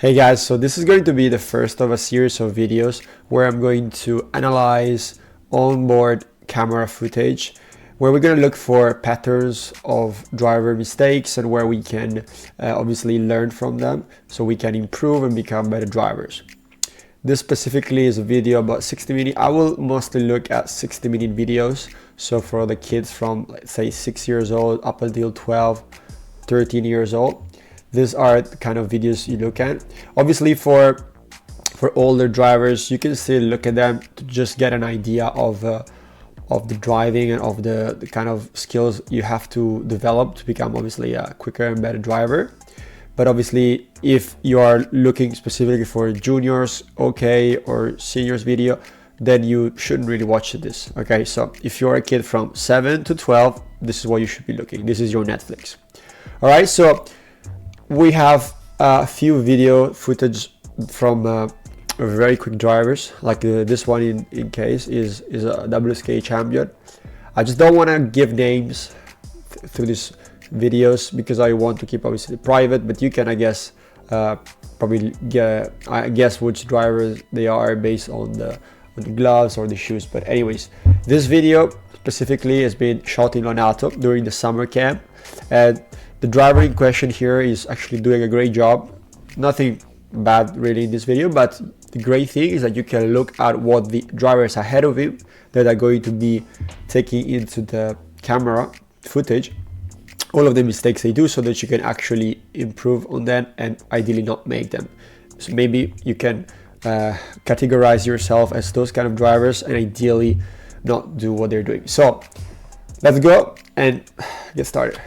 Hey guys, so this is going to be the first of a series of videos where I'm going to analyze onboard camera footage, where we're going to look for patterns of driver mistakes and where we can obviously learn from them so we can improve and become better drivers. This specifically is a video about 60 minutes. I will mostly look at 60-minute videos. So for the kids from, let's say, 6 years old up until 12, 13 years old. These are the kind of videos you look at. Obviously for older drivers, you can still look at them to just get an idea of the driving and of the kind of skills you have to develop to become obviously a quicker and better driver. But obviously if you are looking specifically for juniors, okay, or seniors video, then you shouldn't really watch this. Okay, so if you're a kid from 7 to 12, this is what you should be looking. This is your Netflix. All right, so we have a few video footage from very quick drivers, like this one in case is a WSK champion. I just don't want to give names through these videos because I want to keep obviously private, but you can, I guess, probably guess which drivers they are based on the gloves or the shoes. But anyways, this video specifically has been shot in Lonato during the summer camp, and the driver in question here is actually doing a great job. Nothing bad really in this video, but the great thing is that you can look at what the drivers ahead of him that are going to be taking into the camera footage, all of the mistakes they do, so that you can actually improve on them and ideally not make them. So maybe you can categorize yourself as those kind of drivers and ideally not do what they're doing. So let's go and get started.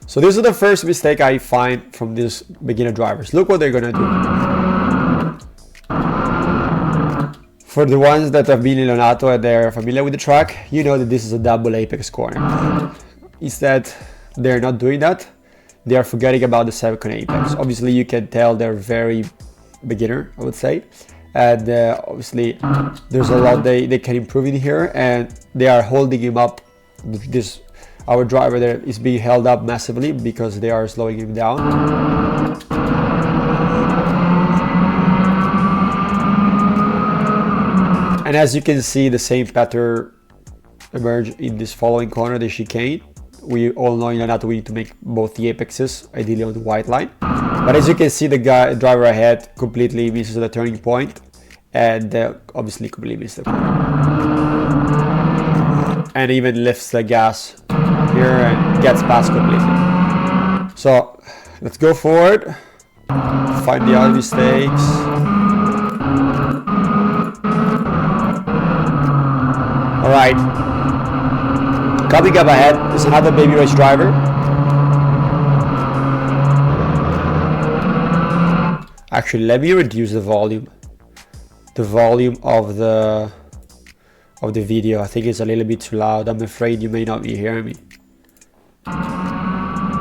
So this is the first mistake I find from these beginner drivers. Look what they're gonna do. For the ones that have been in Lonato and they're familiar with the track, you know that this is a double apex corner. Instead, they're not doing that. They are forgetting about the second apex. Obviously, you can tell they're very beginner, I would say. And obviously, there's a lot they can improve in here, and they are holding him up. Our driver there is being held up massively because they are slowing him down. And as you can see, the same pattern emerge in this following corner, the chicane. We all know in Lonato we need to make both the apexes, ideally on the white line. But as you can see, the driver ahead completely misses the turning point and obviously completely missed the corner. And even lifts the gas here and gets past completely. So let's go forward, find the other mistakes. All right, coming up ahead is another baby race driver. Actually, let me reduce the volume of the video. I think it's a little bit too loud. I'm afraid you may not be hearing me.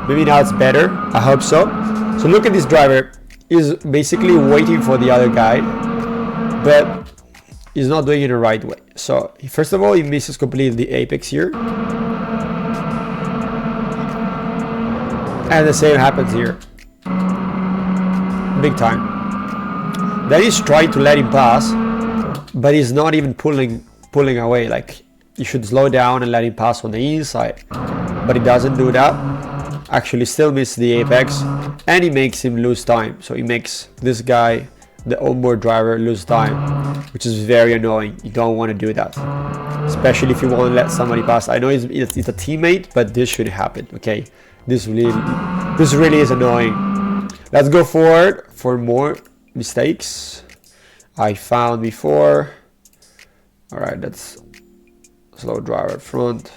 Maybe now it's better. I hope so. So look at this driver. He's basically waiting for the other guy, but he's not doing it the right way. So first of all, he misses completely the apex here. And the same happens here. Big time. Then he's trying to let him pass, but he's not even pulling away. Like, you should slow down and let him pass on the inside, but he doesn't do that. Actually still misses the apex, and he makes him lose time. So he makes this guy, the onboard driver, lose time, which is very annoying. You don't want to do that, especially if you want to let somebody pass. I know it's a teammate, but this shouldn't happen. Okay, this really is annoying. Let's go forward for more mistakes I found before. All right, that's slow driver front.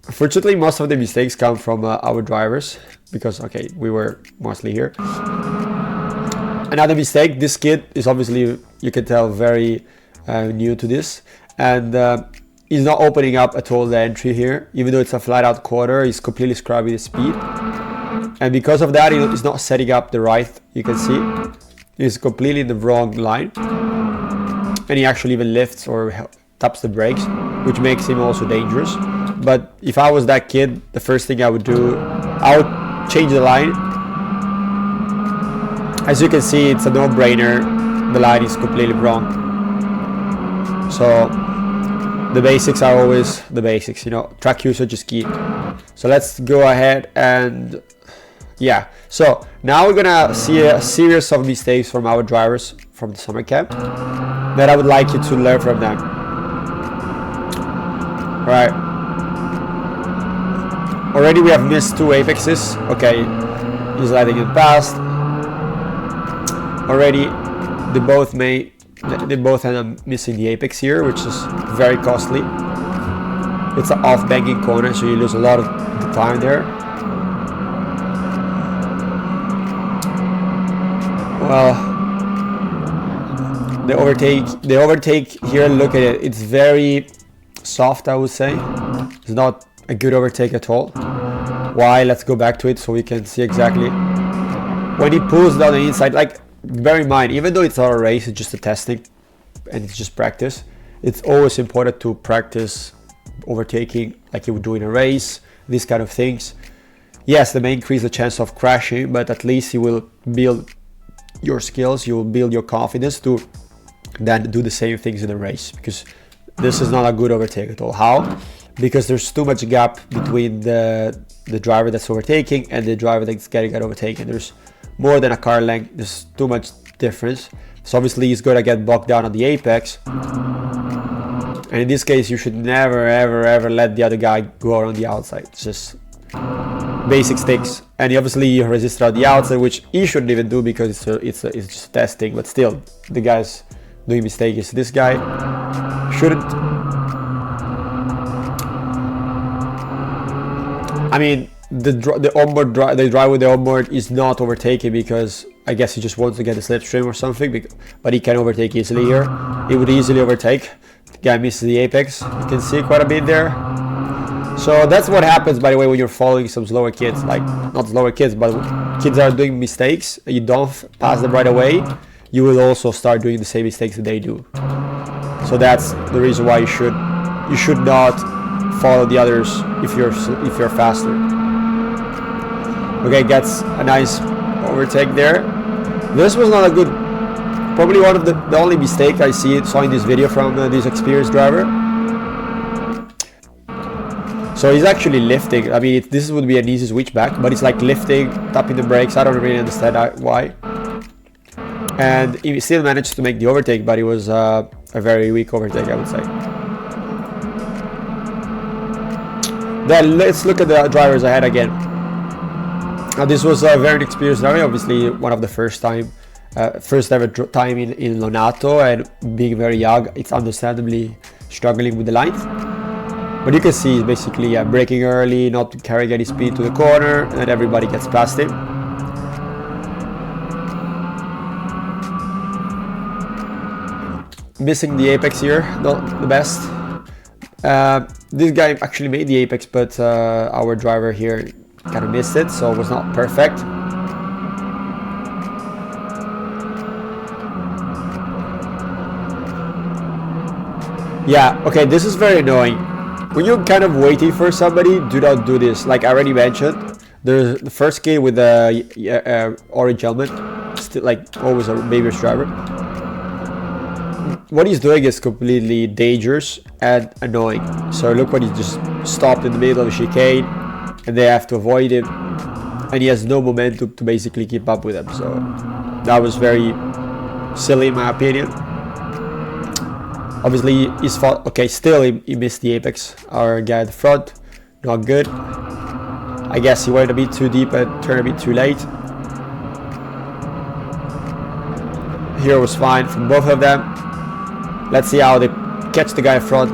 Unfortunately, most of the mistakes come from our drivers because, okay, we were mostly here. Another mistake, this kid is obviously, you can tell, very new to this, and he's not opening up at all the entry here. Even though it's a flat out quarter, he's completely scrubbing the speed, and because of that, he's not setting up the right. You can see he's completely in the wrong line, and he actually even lifts or taps the brakes, which makes him also dangerous. but if I was that kid, the first thing I would do, I would change the line. As you can see, it's a no-brainer. The line is completely wrong. So the basics are always the basics, you know, track usage is key. So let's go ahead and yeah. So now we're gonna see a series of mistakes from our drivers from the summer camp that I would like you to learn from them. All right. Already we have missed 2 apexes. Okay, he's letting it past. Already they both end up missing the apex here, which is very costly. It's an off-banking corner, so you lose a lot of the time there. Well, the overtake here, look at it. It's very soft, I would say. It's not a good overtake at all. Why? Let's go back to it so we can see exactly. When he pulls down the inside, like, bear in mind, even though it's not a race, it's just a testing and it's just practice, it's always important to practice overtaking like you would do in a race, these kind of things. Yes, they may increase the chance of crashing, but at least you will build your skills, you will build your confidence to then do the same things in a race, because this is not a good overtake at all. How? Because there's too much gap between the driver that's overtaking and the driver that's getting overtaken. There's more than a car length, there's too much difference. So obviously he's gonna get bogged down on the apex. And in this case, you should never, ever let the other guy go around the outside. It's just basic sticks. And obviously he resisted on the outside, which he shouldn't even do because it's just testing. But still, the guy's doing mistakes. This guy shouldn't. I mean, the drive with the onboard is not overtaking because I guess he just wants to get the slipstream or something. But he can overtake easily here. He would easily overtake. The guy misses the apex. You can see quite a bit there. So that's what happens, by the way, when you're following some slower kids. Like, not slower kids, but kids are doing mistakes. You don't pass them right away. You will also start doing the same mistakes that they do. So that's the reason why you should not follow the others if you're faster. Okay, gets a nice overtake there. This was not a good, probably one of the only mistake I saw in this video from this experienced driver. So he's actually lifting. I mean, this would be an easy switch back, but it's like lifting, tapping the brakes. I don't really understand why. And he still managed to make the overtake, but it was a very weak overtake, I would say. Then let's look at the drivers ahead again. Now this was a very experienced driver, obviously one of the first ever time in Lonato, and being very young, it's understandably struggling with the lines. But you can see he's basically braking early, not carrying any speed to the corner, and everybody gets past him. Missing the apex here, not the best. This guy actually made the apex, but our driver here kind of missed it, so it was not perfect. Yeah, okay, this is very annoying. When you're kind of waiting for somebody, do not do this. Like I already mentioned, there's the first kid with the orange helmet, still like always a baby's driver. What he's doing is completely dangerous and annoying. So look what he just stopped in the middle of a chicane, and they have to avoid him, and he has no momentum to basically keep up with him. So that was very silly in my opinion. Obviously he's fought. Okay, still he missed the apex. Our guy at the front, not good. I guess he went a bit too deep and turned a bit too late. Here was fine from both of them. Let's see how they catch the guy in front.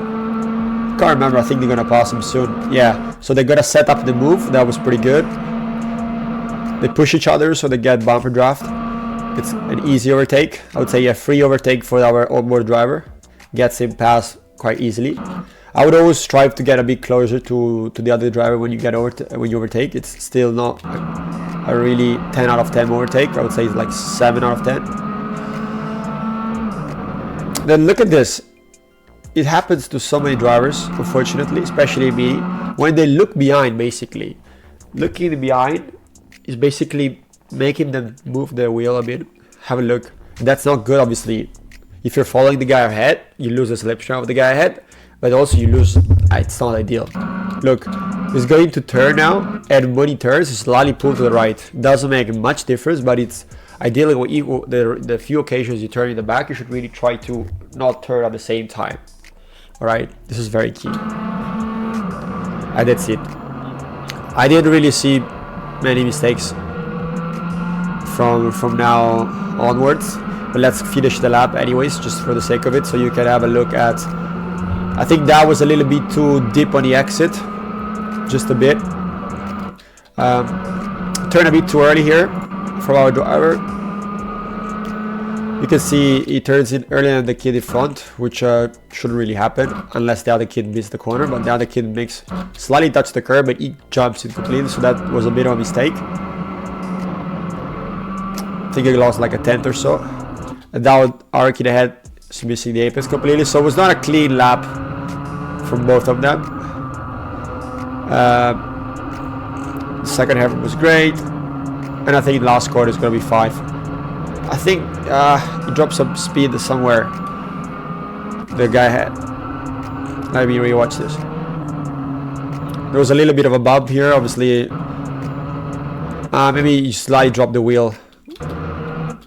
Can't remember, I think they're gonna pass him soon. Yeah, so they're gonna set up the move. That was pretty good. They push each other so they get bumper draft. It's an easy overtake. I would say a free overtake for our onboard driver. Gets him past quite easily. I would always strive to get a bit closer to the other driver when you overtake. It's still not a really 10 out of 10 overtake. I would say it's like 7 out of 10. Then look at this. it happens to so many drivers, unfortunately, especially me, when they look behind. Basically looking behind is basically making them move their wheel a bit. Have a look. That's not good, obviously. If you're following the guy ahead, you lose the slipstream of the guy ahead, but also you lose, it's not ideal. Look, it's going to turn now, and when he turns, it's slightly pulled to the right. Doesn't make much difference, but it's ideally the few occasions you turn in the back, you should really try to not turn at the same time. All right, this is very key. And that's it. I didn't really see many mistakes from now onwards, but let's finish the lap anyways, just for the sake of it, so you can have a look at. I think that was a little bit too deep on the exit, just a bit. Turn a bit too early here from our driver. You can see he turns in earlier than the kid in front, which shouldn't really happen unless the other kid missed the corner, but the other kid makes slightly touch the curb and he jumps in completely, so that was a bit of a mistake. I think he lost like a tenth or so. And now our kid ahead is missing the apex completely, so it was not a clean lap from both of them. The second half was great, and I think the last corner is going to be 5. I think he dropped some speed somewhere. The guy had. Let me rewatch this. There was a little bit of a bump here, obviously. Maybe he slightly dropped the wheel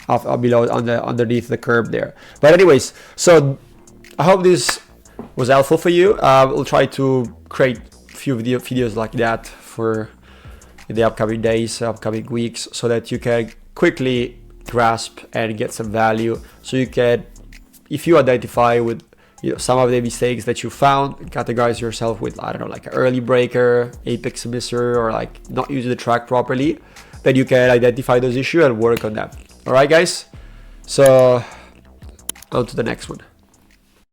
off below underneath the curb there. But anyways, so I hope this was helpful for you. We'll try to create a few videos like that for the upcoming days, upcoming weeks, so that you can quickly grasp and get some value, so you can, if you identify with some of the mistakes that you found, categorize yourself with, I don't know, like an early breaker, apex misser, or like not using the track properly, then you can identify those issues and work on them. All right, guys, so on to the next one.